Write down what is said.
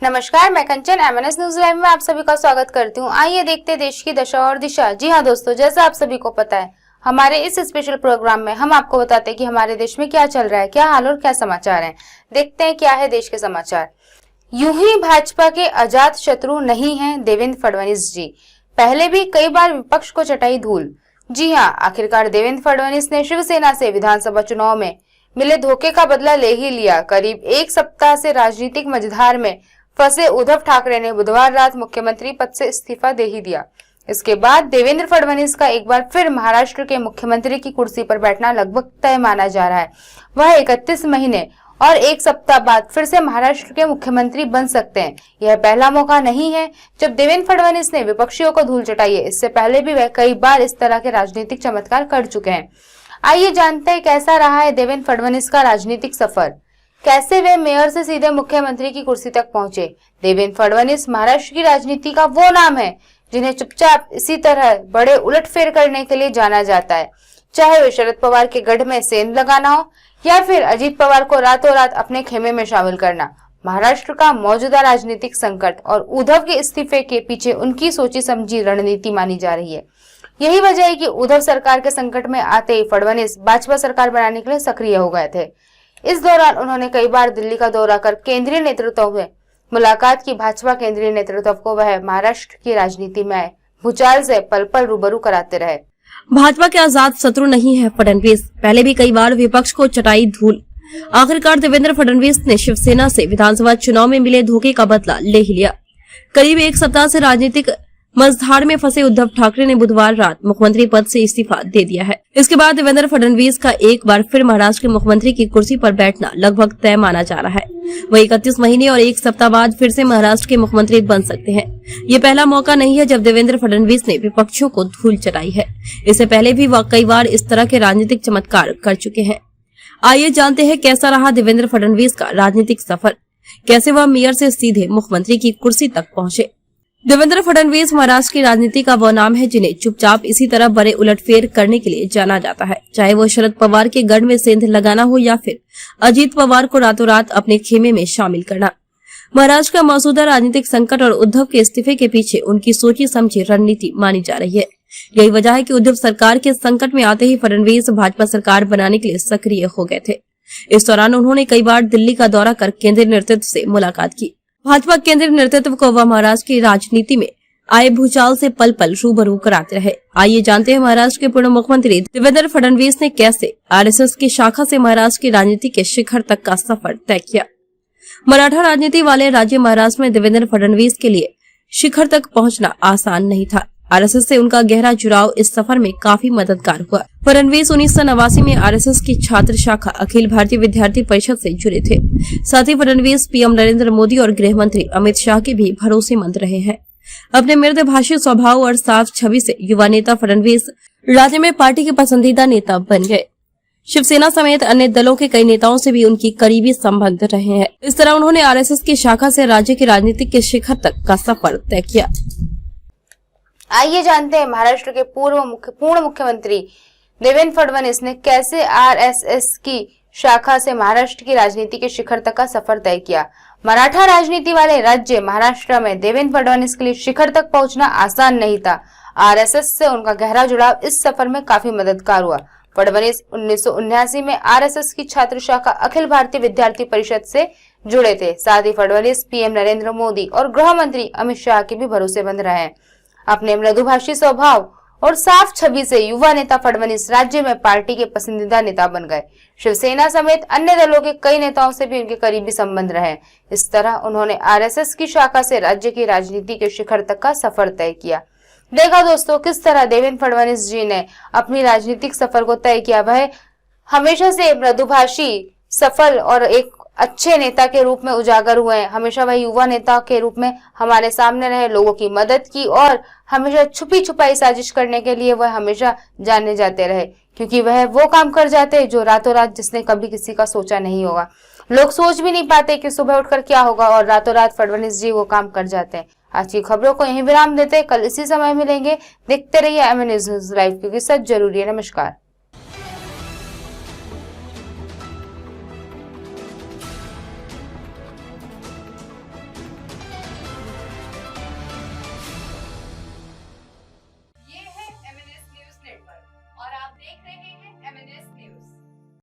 नमस्कार, मैं कंचन MNS news live में आप सभी का स्वागत करती हूँ। आइए देखते हैं देश की दशा और दिशा। जी हाँ दोस्तों, जैसा आप सभी को पता है, हमारे इस स्पेशल प्रोग्राम में हम आपको बताते हैं कि हमारे देश में क्या चल रहा है, क्या हाल और क्या समाचार है। देखते हैं क्या है देश के समाचार। यूं ही भाजपा के अजात शत्रु नहीं है देवेंद्र फडणवीस जी, पहले भी कई बार विपक्ष को चटाई धूल। जी हाँ, आखिरकार देवेंद्र फडणवीस ने शिवसेना से विधानसभा चुनाव में मिले धोखे का बदला ले ही लिया। करीब एक सप्ताह से राजनीतिक मझधार में फंसे उद्धव ठाकरे ने बुधवार रात मुख्यमंत्री पद से इस्तीफा दे ही दिया। इसके बाद देवेंद्र फडणवीस का एक बार फिर महाराष्ट्र के मुख्यमंत्री की कुर्सी पर बैठना लगभग तय माना जा रहा है। वह 31 महीने और एक सप्ताह बाद फिर से महाराष्ट्र के मुख्यमंत्री बन सकते हैं। यह पहला मौका नहीं है जब देवेंद्र फडणवीस ने विपक्षियों को धूल चटाई है। इससे पहले भी वह कई बार इस तरह के राजनीतिक चमत्कार कर चुके हैं। आइए जानते हैं कैसा रहा है देवेंद्र फडणवीस का राजनीतिक सफर, कैसे वे मेयर से सीधे मुख्यमंत्री की कुर्सी तक पहुंचे। देवेंद्र फडणवीस महाराष्ट्र की राजनीति का वो नाम है जिन्हें चुपचाप इसी तरह बड़े उलटफेर करने के लिए जाना जाता है। चाहे वे शरद पवार के गढ़ में सेंध लगाना हो या फिर अजीत पवार को रातों रात अपने खेमे में शामिल करना, महाराष्ट्र का मौजूदा राजनीतिक संकट और उद्धव के इस्तीफे के पीछे उनकी सोची समझी रणनीति मानी जा रही है। यही वजह है कि उद्धव सरकार के संकट में आते ही फडणवीस भाजपा सरकार बनाने के लिए सक्रिय हो गए थे। इस दौरान उन्होंने कई बार दिल्ली का दौरा कर केंद्रीय नेतृत्व में मुलाकात की। भाजपा केंद्रीय नेतृत्व को वह महाराष्ट्र की राजनीति में भूचाल से पल पल रूबरू कराते रहे। भाजपा के आजाद शत्रु नहीं है फडणवीस, पहले भी कई बार विपक्ष को चटाई धूल। आखिरकार देवेंद्र फडणवीस ने शिवसेना से विधानसभा चुनाव में मिले धोखे का बदला ले ही लिया। करीब एक सप्ताह से राजनीतिक मझधार में फंसे उद्धव ठाकरे ने बुधवार रात मुख्यमंत्री पद से इस्तीफा दे दिया है। इसके बाद देवेंद्र फडणवीस का एक बार फिर महाराष्ट्र के मुख्यमंत्री की कुर्सी पर बैठना लगभग तय माना जा रहा है। वह 31 महीने और एक सप्ताह बाद फिर से महाराष्ट्र के मुख्यमंत्री बन सकते हैं। ये पहला मौका नहीं है जब देवेंद्र फडणवीस ने विपक्षियों को धूल चटाई है। इससे पहले भी वह कई बार इस तरह के राजनीतिक चमत्कार कर चुके हैं। आइए जानते हैं कैसा रहा देवेंद्र फडणवीस का राजनीतिक सफर, कैसे वह मेयर से सीधे मुख्यमंत्री की कुर्सी तक पहुंचे। देवेंद्र फडणवीस महाराष्ट्र की राजनीति का वह नाम है जिन्हें चुपचाप इसी तरह बड़े उलटफेर करने के लिए जाना जाता है। चाहे वो शरद पवार के गढ़ में सेंध लगाना हो या फिर अजीत पवार को रातों रात अपने खेमे में शामिल करना, महाराष्ट्र का मौजूदा राजनीतिक संकट और उद्धव के इस्तीफे के पीछे उनकी सोची समझी रणनीति मानी जा रही है। यही वजह है कि उद्धव सरकार के संकट में आते ही फडणवीस भाजपा सरकार बनाने के लिए सक्रिय हो गए थे। इस दौरान उन्होंने कई बार दिल्ली का दौरा कर केंद्रीय नेतृत्व से मुलाकात की। भाजपा केंद्रीय नेतृत्व को वह महाराष्ट्र की राजनीति में आए भूचाल से पल पल रूबरू कराते रहे। आइए जानते हैं महाराष्ट्र के पूर्व मुख्यमंत्री देवेंद्र फडणवीस ने कैसे आरएसएस की शाखा से महाराष्ट्र की राजनीति के शिखर तक का सफर तय किया। मराठा राजनीति वाले राज्य महाराष्ट्र में देवेंद्र फडणवीस के लिए शिखर तक पहुंचना आसान नहीं था। आरएसएस से उनका गहरा जुड़ाव इस सफर में काफी मददगार हुआ। फडणवीस 1989 में आरएसएस की छात्र शाखा अखिल भारतीय विद्यार्थी परिषद से जुड़े थे। साथ ही फडणवीस पीएम नरेंद्र मोदी और गृह मंत्री अमित शाह के भी भरोसेमंद रहे हैं। अपने मृदुभाषी स्वभाव और साफ छवि से युवा नेता फडणवीस राज्य में पार्टी के पसंदीदा नेता बन गए। शिवसेना समेत अन्य दलों के कई नेताओं से भी उनकी करीबी संबंध रहे हैं। इस तरह उन्होंने आरएसएस की शाखा से राज्य की राजनीति के शिखर तक का सफर तय किया। आइए जानते हैं महाराष्ट्र के पूर्व मुख्यमंत्री देवेंद्र फडणवीस ने कैसे आरएसएस की शाखा से महाराष्ट्र की राजनीति के शिखर तक का सफर तय किया। मराठा राजनीति वाले राज्य महाराष्ट्र में देवेंद्र फडणवीस के लिए शिखर तक पहुंचना आसान नहीं था। आरएसएस से उनका गहरा जुड़ाव इस सफर में काफी मददगार हुआ। फडणवीस 1979 में आरएसएस की छात्र शाखा अखिल भारतीय विद्यार्थी परिषद से जुड़े थे। साथ ही फडणवीस पीएम नरेंद्र मोदी और गृह मंत्री अमित शाह के भी भरोसेमंद रहे। अपने मृदुभाषी स्वभाव और साफ छवि से युवा नेता फडणवीस राज्य में पार्टी के पसंदीदा नेता बन गए। शिवसेना समेत अन्य दलों के कई नेताओं से भी उनके करीबी संबंध रहे। इस तरह उन्होंने आरएसएस की शाखा से राज्य की राजनीति के शिखर तक का सफर तय किया। देखा दोस्तों किस तरह देवेंद्र फडणवीस जी ने अपनी राजनीतिक सफर को तय किया। वह हमेशा से मृदुभाषी, सफल और एक अच्छे नेता के रूप में उजागर हुए हैं। हमेशा वह युवा नेता के रूप में हमारे सामने रहे, लोगों की मदद की और हमेशा छुपी छुपाई साजिश करने के लिए वह हमेशा जाने जाते रहे, क्योंकि वह वो काम कर जाते जो रातों रात जिसने कभी किसी का सोचा नहीं होगा। लोग सोच भी नहीं पाते कि सुबह उठकर क्या होगा और रातों रात फडणवीस जी वो काम कर जाते हैं। आज की खबरों को यहीं विराम देते, कल इसी समय मिलेंगे। देखते रहिए एमएनएस न्यूज लाइव, क्योंकि सच जरूरी है। नमस्कार।